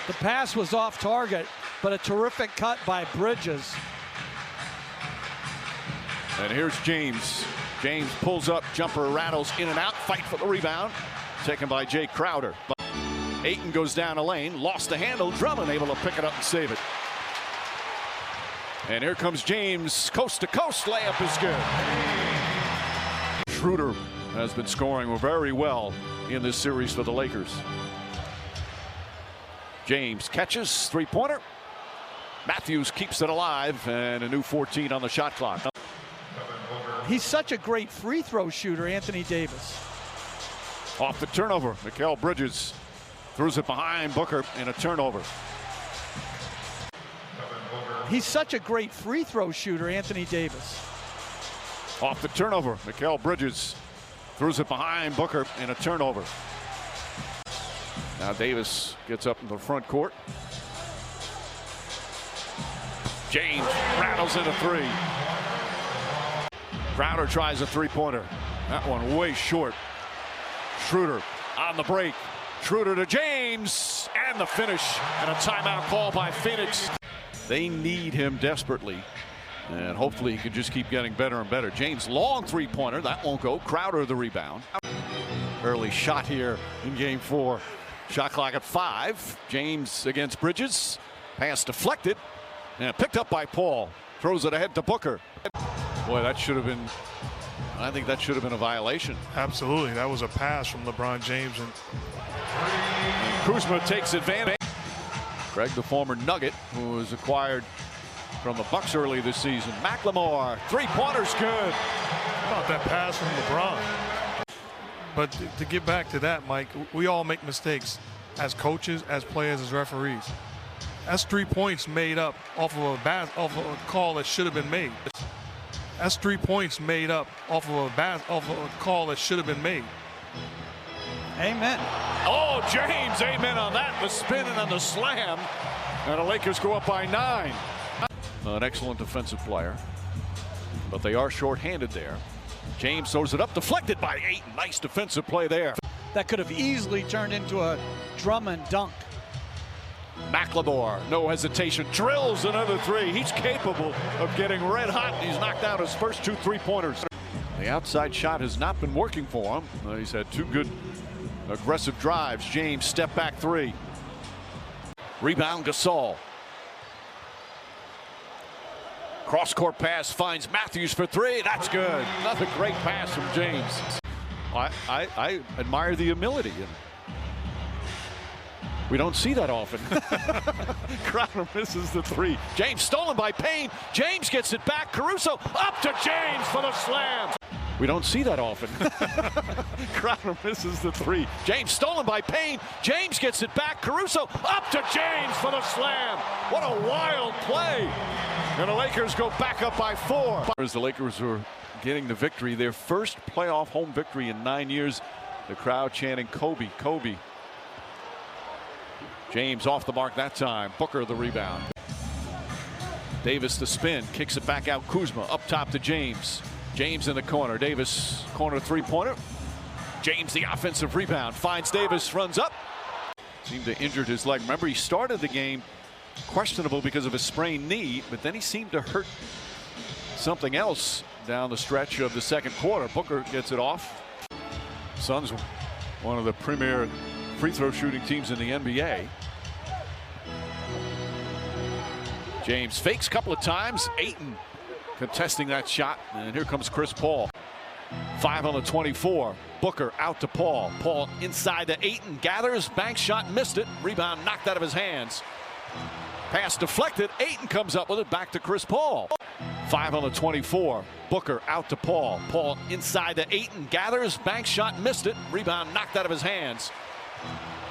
The pass was off target, but a terrific cut by Bridges. And here's James. James pulls up, jumper rattles in and out, fight for the rebound. Taken by Jay Crowder. Ayton goes down a lane, lost the handle. Drummond able to pick it up and save it. And here comes James, coast to coast, layup is good. Schroeder has been scoring very well in this series for the Lakers. James catches, three-pointer. Matthews keeps it alive, and a new 14 on the shot clock. He's such a great free throw shooter, Anthony Davis. Off the turnover, Mikal Bridges throws it behind Booker in a turnover. He's such a great free throw shooter, Anthony Davis. Off the turnover, Mikal Bridges throws it behind Booker in a turnover. Now Davis gets up in the front court. James rattles in a three. Crowder tries a three-pointer. That one way short. Schroeder on the break. Schroeder to James, and the finish, and a timeout call by Phoenix. They need him desperately, and hopefully he can just keep getting better and better. James, long three-pointer, that won't go. Crowder the rebound. Early shot here in game 4. Shot clock at 5. James against Bridges. Pass deflected, and picked up by Paul. Throws it ahead to Booker. Boy, that should have been, I think that should have been a violation. Absolutely, that was a pass from LeBron James. And Kuzma takes advantage. Greg, the former Nugget, who was acquired from the Bucks early this season. McLemore, three-pointer's good. How about that pass from LeBron? But to get back to that, Mike, we all make mistakes as coaches, as players, as referees. That's 3 points made up off of a call that should have been made. That's 3 points made up off of a call that should have been made. Amen. Oh, James, amen on that. The spin and then the slam. And the Lakers go up by 9. An excellent defensive player, but they are shorthanded there. James throws it up, deflected by Ayton. Nice defensive play there. That could have easily turned into a Drummond dunk. McLemore, no hesitation, drills another three. He's capable of getting red hot. He's knocked out his first 2 three-pointers. The outside shot has not been working for him. He's had 2 good aggressive drives. James, step back 3. Rebound, Gasol. Cross-court pass finds Matthews for 3. That's good. Another great pass from James. I admire the humility. We don't see that often. Crowder misses the 3. James stolen by Payne. James gets it back. Caruso up to James for the slam. We don't see that often. Crowder misses the 3. James stolen by Payne. James gets it back. Caruso up to James for the slam. What a wild play. And the Lakers go back up by 4. As the Lakers were getting the victory, their first playoff home victory in 9 years. The crowd chanting Kobe, Kobe. James off the mark that time. Booker the rebound. Davis the spin, kicks it back out. Kuzma up top to James. James in the corner. Davis corner three-pointer. James the offensive rebound. Finds Davis, runs up. Seemed to injured his leg. Remember, he started the game questionable because of a sprained knee, but then he seemed to hurt something else down the stretch of the second quarter. Booker gets it off. Suns, one of the premier free throw shooting teams in the NBA. James fakes a couple of times. Ayton contesting that shot, and here comes Chris Paul. 5 on the 24. Booker out to Paul. Paul inside to Ayton, gathers, banks shot, missed it. Rebound knocked out of his hands. Pass deflected. Ayton comes up with it, back to Chris Paul. 5 on the 24. Booker out to Paul. Paul inside to Ayton, gathers, banks shot, missed it. Rebound knocked out of his hands.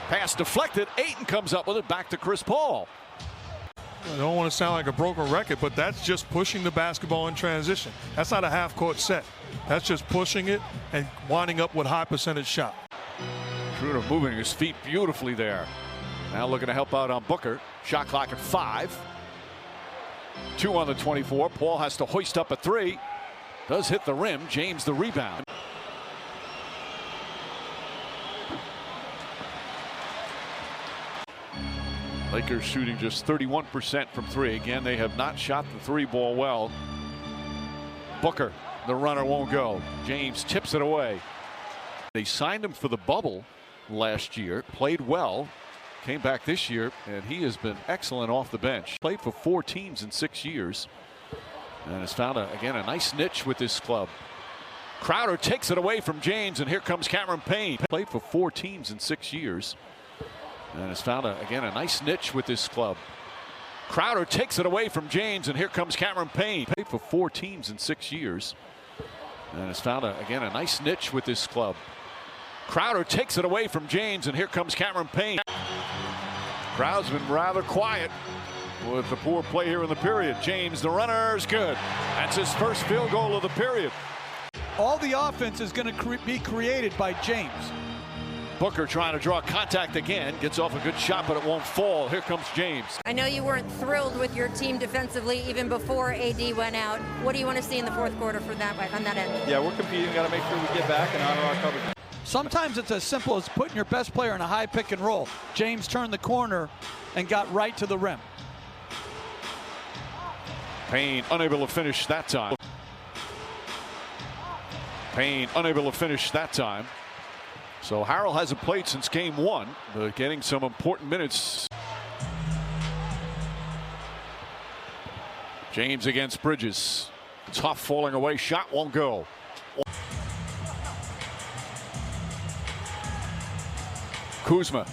Pass deflected. Ayton comes up with it, back to Chris Paul. I don't want to sound like a broken record, but that's just pushing the basketball in transition. That's not a half-court set. That's just pushing it and winding up with high percentage shot. Schroeder moving his feet beautifully there. Now looking to help out on Booker. Shot clock at 5. 2 on the 24. Paul has to hoist up a 3. Does hit the rim. James the rebound. Lakers shooting just 31% from three. Again, they have not shot the three ball well. Booker, the runner, won't go. James tips it away. They signed him for the bubble last year, played well, came back this year, and he has been excellent off the bench. Played for 4 teams in 6 years and has found, again, a nice niche with this club. Crowder takes it away from James, and here comes Cameron Payne. Played for 4 teams in 6 years and has found, again, a nice niche with this club. Crowder takes it away from James, and here comes Cameron Payne. Played for 4 teams in 6 years and has found, again, a nice niche with this club. Crowder takes it away from James, and here comes Cameron Payne. Crowd's been rather quiet with the poor play here in the period. James, the runner, is good. That's his first field goal of the period. All the offense is going to be created by James. Booker trying to draw contact again. Gets off a good shot, but it won't fall. Here comes James. I know you weren't thrilled with your team defensively even before AD went out. What do you want to see in the fourth quarter for that on that end? Yeah, we're competing. Got to make sure we get back and honor our coverage. Sometimes it's as simple as putting your best player in a high pick and roll. James turned the corner and got right to the rim. Payne unable to finish that time. Payne unable to finish that time. So Harrell hasn't played since game 1, but getting some important minutes. James against Bridges. Tough falling away shot, won't go. Kuzma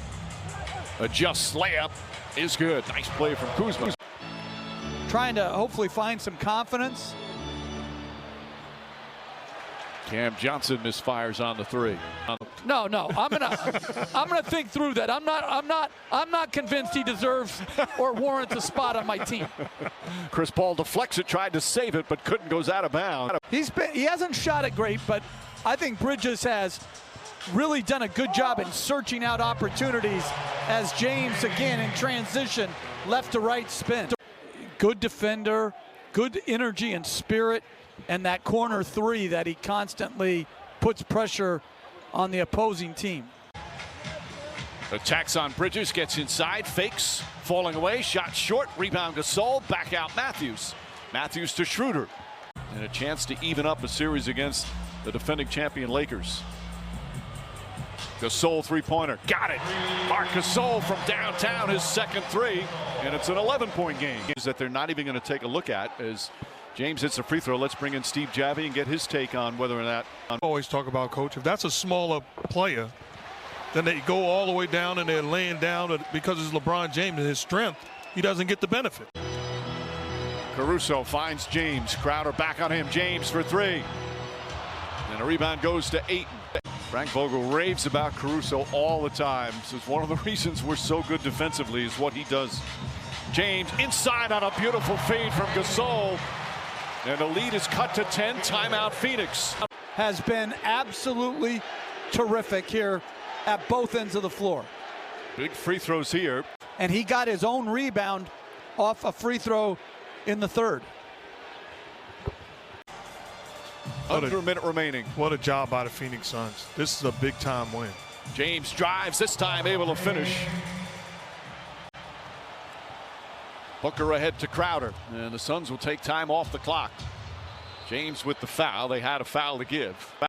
adjusts, layup is good. Nice play from Kuzma. Trying to hopefully find some confidence. Cam Johnson misfires on the 3. No, I'm gonna think through that. I'm not convinced he deserves or warrants a spot on my team. Chris Paul deflects it, tried to save it, but couldn't, goes out of bounds. He hasn't shot it great, but I think Bridges has really done a good job in searching out opportunities as James, again, in transition, left to right spin. Good defender, good energy and spirit, and that corner 3 that he constantly puts pressure on the opposing team. Attacks on Bridges, gets inside, fakes, falling away, shot short, rebound Gasol, back out Matthews. Matthews to Schroeder. And a chance to even up a series against the defending champion Lakers. Gasol three-pointer, got it. Marc Gasol from downtown, his second 3, and it's an 11-point game. That they're not even going to take a look at as James hits a free throw. Let's bring in Steve Javie and get his take on whether or not. Always talk about, Coach, if that's a smaller player, then they go all the way down and they're laying down because it's LeBron James and his strength. He doesn't get the benefit. Caruso finds James. Crowder back on him. James for 3. And a rebound goes to Ayton. Frank Vogel raves about Caruso all the time. Says one of the reasons we're so good defensively is what he does. James inside on a beautiful fade from Gasol. And the lead is cut to 10. Timeout Phoenix. Has been absolutely terrific here at both ends of the floor. Big free throws here. And he got his own rebound off a free throw in the 3rd. Under a minute remaining. What a job by the Phoenix Suns. This is a big-time win. James drives, this time able to finish. Booker ahead to Crowder, and the Suns will take time off the clock. James with the foul. They had a foul to give.